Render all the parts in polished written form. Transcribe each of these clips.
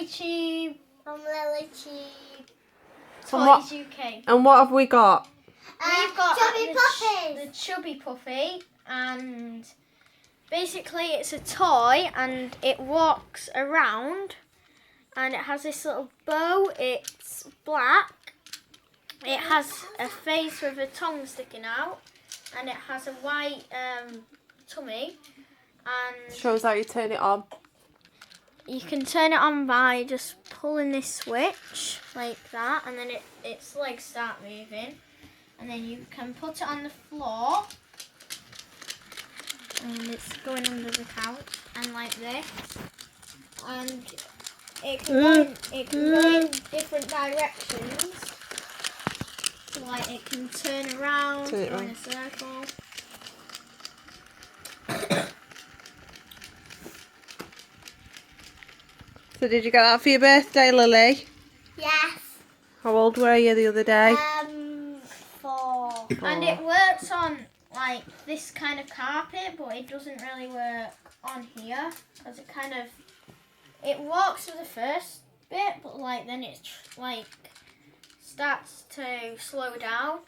Tube. I'm Lily Tube. Toys UK. And what have we got? We've got Chubby Puppies. the Chubby Puppy, and basically it's a toy and it walks around and it has this little bow. It's black. It has a face with a tongue sticking out, and it has a white tummy. And Shows how you turn it on. you can turn it on by just pulling this switch like that, and then its legs start moving. And then you can put it on the floor, and it's going under the couch, and like this. And it can go in different directions. So like it can turn around, Turn it go in around. a circle. So did you get that for your birthday, Lily? Yes. How old were you the other day? 4. And it works on like this kind of carpet, but it doesn't really work on here because it walks to the first bit, but like then it like starts to slow down.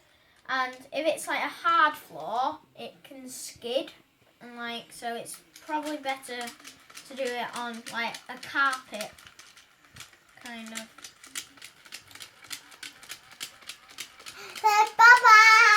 And if it's like a hard floor, it can skid, and like so it's probably better to do it on like a carpet kind of. Bye-bye.